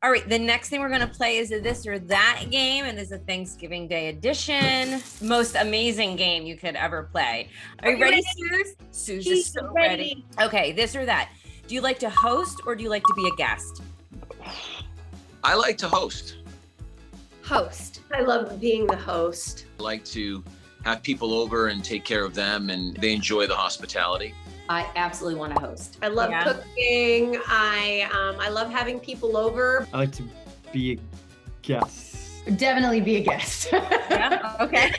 All right, the next thing we're gonna play is a this or that game, and this is a Thanksgiving Day edition. Most amazing game you could ever play. Are you ready, Suze? Suze is so ready. Okay, this or that. Do you like to host or do you like to be a guest? I like to host. Host. I love being the host. I like to have people over and take care of them, and they enjoy the hospitality. I absolutely want to host. I love cooking. I love having people over. I like to be a guest. Definitely be a guest. Yeah, okay.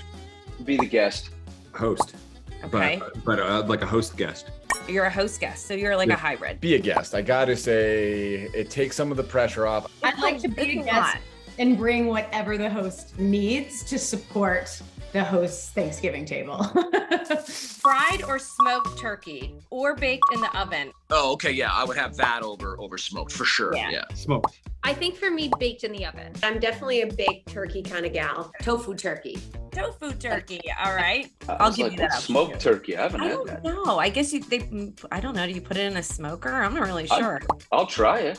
Be the guest. Host. Okay. But like a host guest. You're a host guest, so you're like a hybrid. Be a guest. I gotta say, it takes some of the pressure off. I'd like to be a guest and bring whatever the host needs to support the host's Thanksgiving table. Fried or smoked turkey or baked in the oven? Oh, okay, yeah, I would have that over smoked for sure. Yeah. Smoked. I think for me, baked in the oven. I'm definitely a baked turkey kind of gal. Tofu turkey. Tofu turkey. All right. I'll give you that. Smoked turkey. I haven't had that. No, I guess I don't know. Do you put it in a smoker? I'm not really sure. I'll try it.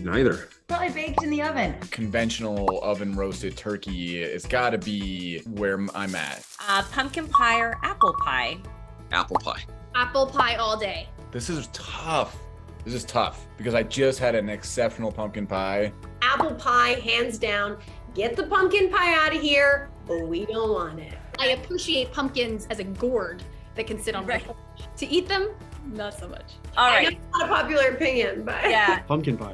Neither. Probably baked in the oven. Conventional oven roasted turkey has got to be where I'm at. Pumpkin pie or apple pie? Apple pie. Apple pie all day. This is tough. This is tough because I just had an exceptional pumpkin pie. Apple pie, hands down. Get the pumpkin pie out of here, but we don't want it. I appreciate pumpkins as a gourd that can sit on my porch. To eat them, not so much. All I right. know it's not a popular opinion, but Yeah. Pumpkin pie.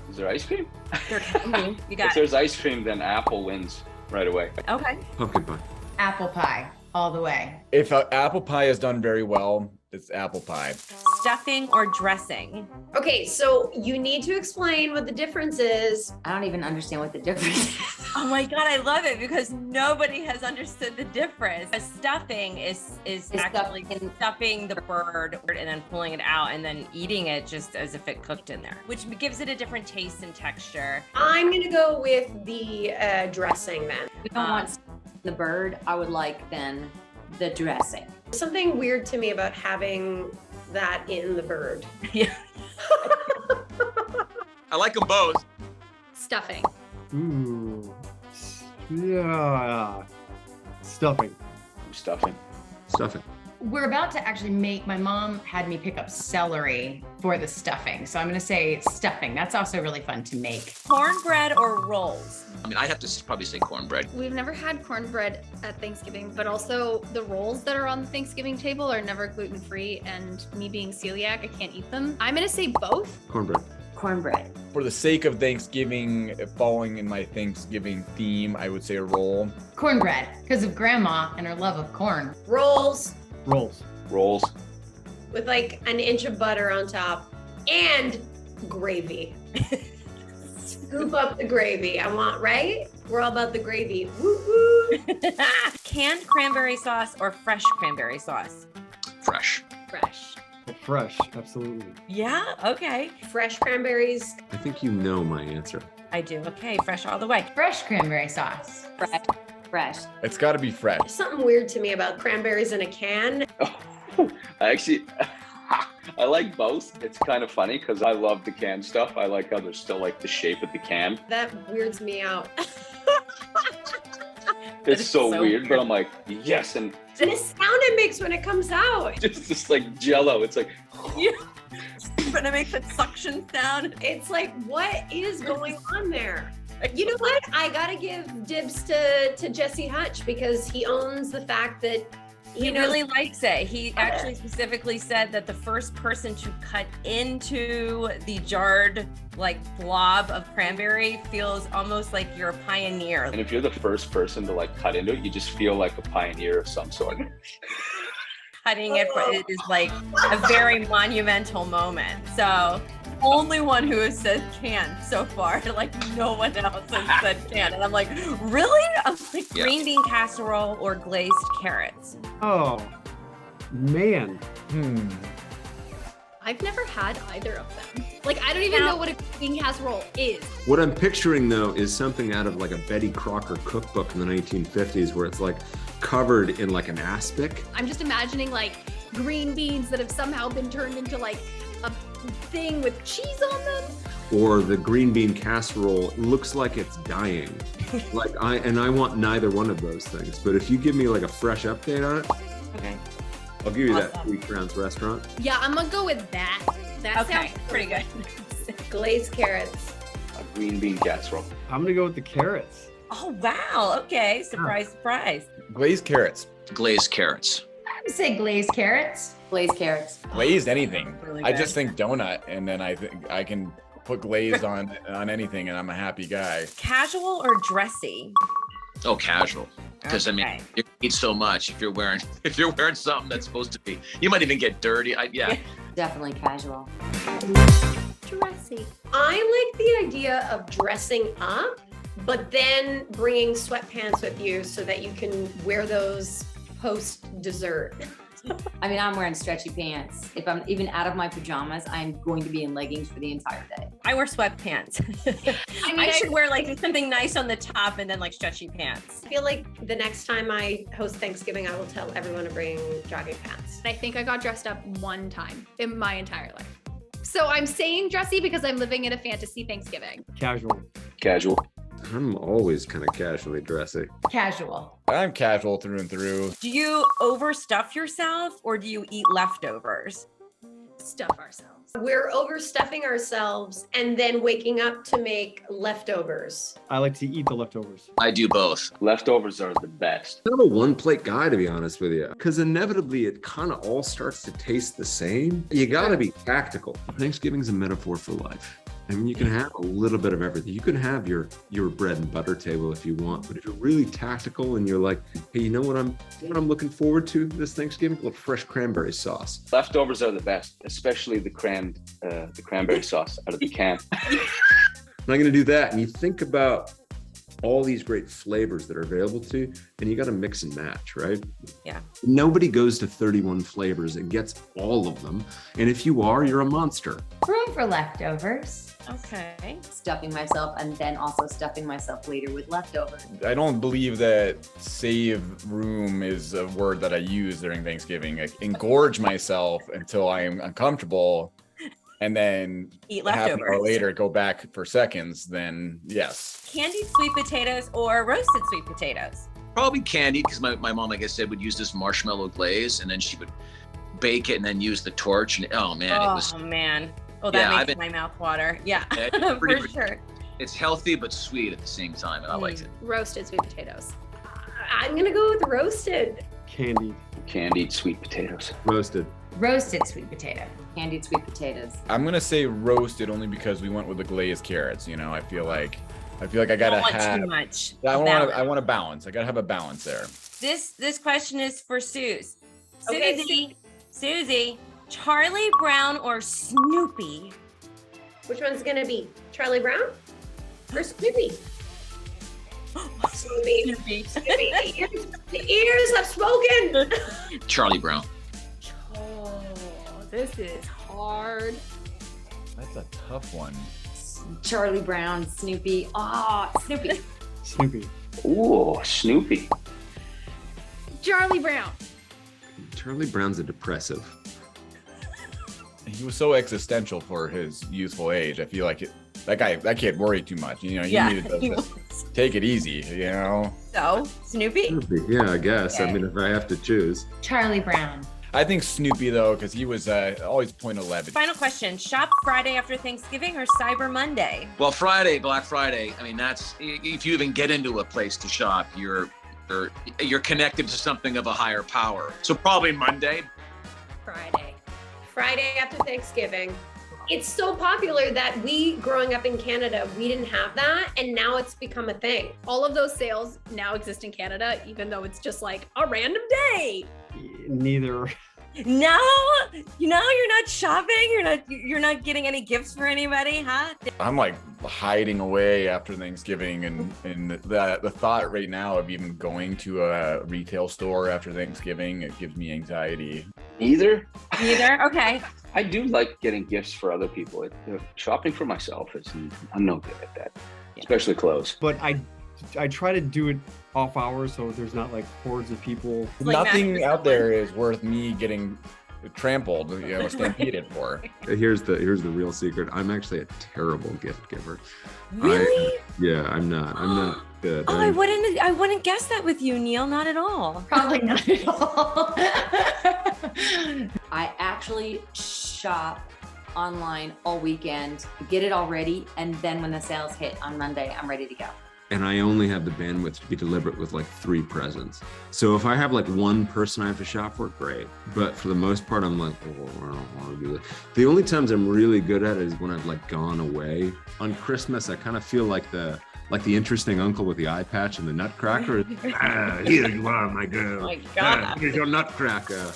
Is there ice cream? You If got it. there's ice cream, then apple wins right away. Okay. Pumpkin pie. Apple pie all the way. If apple pie is done very well, it's apple pie. Stuffing or dressing? okay, so you need to explain what the difference is. I don't even understand what the difference is. Oh my God, I love it because nobody has understood the difference. A stuffing is actually stuffing the bird and then pulling it out and then eating it just as if it cooked in there, which gives it a different taste and texture. I'm gonna go with the dressing then. We don't want the bird. I would like then the dressing. Something weird to me about having that in the bird. Yeah. I like them both. Stuffing. Ooh. Yeah. Stuffing. Stuffing. Stuffing. We're about to actually my mom had me pick up celery for the stuffing. So I'm going to say stuffing. That's also really fun to make. Cornbread or rolls? I mean, I'd have to probably say cornbread. We've never had cornbread at Thanksgiving, but also the rolls that are on the Thanksgiving table are never gluten-free, and me being celiac, I can't eat them. I'm gonna say both. Cornbread. Cornbread. For the sake of Thanksgiving, falling in my Thanksgiving theme, I would say a roll. Cornbread, because of grandma and her love of corn. Rolls Rolls. Rolls. with like an inch of butter on top and gravy. Scoop up the gravy. I want, right? We're all about the gravy. Woo-hoo. Canned cranberry sauce or fresh cranberry sauce? Fresh. Fresh. Fresh. Absolutely. Yeah, okay. Fresh cranberries. I think you know my answer. I do. Okay, fresh all the way. Fresh cranberry sauce. Fresh. Fresh. It's got to be fresh. There's something weird to me about cranberries in a can. I like both. It's kind of funny because I love the canned stuff. I like how there's still like the shape of the can. That weirds me out. It's so weird, but I'm like, yes. And The sound it makes when it comes out. just like jello. It's like, Yeah. But it makes that suction sound. It's like, what is going on there? You know what? I gotta give dibs to Jesse Hutch because he owns the fact that He really likes it. He actually specifically said that the first person to cut into the jarred like blob of cranberry feels almost like you're a pioneer. and if you're the first person to like cut into it, you just feel like a pioneer of some sort. Cutting it is like a very monumental moment. So only one who has said can so far, like no one else has said can. And I'm like, really? I'm like, Yeah. green bean casserole or glazed carrots? Oh, man. I've never had either of them. Like, I don't even know what a green bean casserole is. What I'm picturing though is something out of like a Betty Crocker cookbook in the 1950s where it's like covered in like an aspic. I'm just imagining like green beans that have somehow been turned into like a thing with cheese on them. Or the green bean casserole looks like it's dying. I want neither one of those things. But if you give me like a fresh update on it, Okay. I'll give you that Awesome. 3 Crowns restaurant. Yeah, I'm gonna go with that. That Okay, sounds pretty good. Glazed carrots. A green bean casserole. I'm gonna go with the carrots. Oh, wow. Okay. Surprise, surprise. Glazed carrots. Glazed carrots. I would say glazed carrots. Glazed carrots. Glazed anything. Really I good. just think donut, and then I think I can put glazed on anything, and I'm a happy guy. Casual or dressy? Oh, casual. Because I mean, Okay. you eat so much. If you're wearing something that's supposed to be, you might even get dirty. Yeah. Definitely casual. dressy. I like the idea of dressing up, but then bringing sweatpants with you so that you can wear those post dessert. I mean, I'm wearing stretchy pants. If I'm even out of my pajamas, I'm going to be in leggings for the entire day. I wear sweatpants. I should wear like something nice on the top and then like stretchy pants. I feel like the next time I host Thanksgiving, I will tell everyone to bring jogging pants. I think I got dressed up one time in my entire life. So I'm saying dressy because I'm living in a fantasy Thanksgiving. Casual. Casual. I'm always kind of casually dressy. Casual. I'm casual through and through. Do you overstuff yourself or do you eat leftovers? Stuff ourselves. We're overstuffing ourselves and then waking up to make leftovers. I like to eat the leftovers. I do both. Leftovers are the best. I'm a one-plate guy, to be honest with you, because inevitably it kind of all starts to taste the same. You got to be tactical. Thanksgiving's a metaphor for life. I mean, you can have a little bit of everything. You can have your bread and butter table if you want, but if you're really tactical and you're like, hey, you know what I'm looking forward to this Thanksgiving? A little fresh cranberry sauce. Leftovers are the best, especially the cranberry sauce out of the can. I'm not going to do that. And you think about all these great flavors that are available to you, and you got to mix and match, right? Yeah. Nobody goes to 31 flavors and gets all of them. And if you are, you're a monster. Room for leftovers. Okay. Stuffing myself and then also stuffing myself later with leftovers. I don't believe that save room is a word that I use during Thanksgiving. I engorge myself until I am uncomfortable and then Eat half an hour leftovers. later go back for seconds, then yes. Candied sweet potatoes or roasted sweet potatoes? Probably candy, because my mom, like I said, would use this marshmallow glaze and then she would bake it and then use the torch. And oh man, it was Man. Oh, that Yeah, I've makes been- my mouth water. Yeah, it's for pretty- sure. it's healthy but sweet at the same time, and I liked it. Roasted sweet potatoes. I'm gonna go with roasted. Candied. Candied sweet potatoes. Roasted. Roasted sweet potato. Candied sweet potatoes. I'm gonna say roasted only because we went with the glazed carrots. You know, I feel like I gotta Don't want have. too much. I balance. want a balance. I gotta have a balance there. This question is for Suze. Okay, Susie, Charlie Brown or Snoopy? Which one's gonna be Charlie Brown or Snoopy? Snoopy. Snoopy. Snoopy. The ears have spoken. Charlie Brown. Oh, this is hard. That's a tough one. Charlie Brown, Snoopy. Oh, Snoopy. Snoopy. Ooh, Snoopy. Charlie Brown. Charlie Brown's a depressive. He was so existential for his youthful age. I feel like that kid worried too much. You know, he Yeah, needed to he just was. take it easy. You know, So, Snoopy? Snoopy, yeah, I guess. I Okay. mean, if I have to choose. Charlie Brown. I think Snoopy though, because he was always .11. Final question. Shop Friday after Thanksgiving or Cyber Monday? Well, Friday, Black Friday. I mean, that's if you even get into a place to shop, you're connected to something of a higher power. So probably Monday. Friday. Friday after Thanksgiving. It's so popular that we, growing up in Canada, we didn't have that, and now it's become a thing. All of those sales now exist in Canada, even though it's just like a random day. Neither. No, you're not shopping. You're not getting any gifts for anybody, huh? I'm like hiding away after Thanksgiving, and the thought right now of even going to a retail store after Thanksgiving, it gives me anxiety. Neither. Neither. Okay. I do like getting gifts for other people. Shopping for myself I'm no good at that, especially clothes. But I try to do it off hours so there's not like hordes of people. Like Nothing mattress out there is worth me getting trampled, stampeded for. Here's the real secret. I'm actually a terrible gift giver. Really? I'm not good. Oh, I wouldn't guess that with you, Neal. Not at all. Probably not at all. I actually shop online all weekend, get it all ready, and then when the sales hit on Monday, I'm ready to go. And I only have the bandwidth to be deliberate with like 3 presents. So if I have like one person I have to shop for, great. But for the most part, I'm like, oh, I don't want to do that. The only times I'm really good at it is when I've like gone away. On Christmas, I kind of feel like the interesting uncle with the eye patch and the nutcracker. Here you are, my girl. Oh my God. Here's your nutcracker.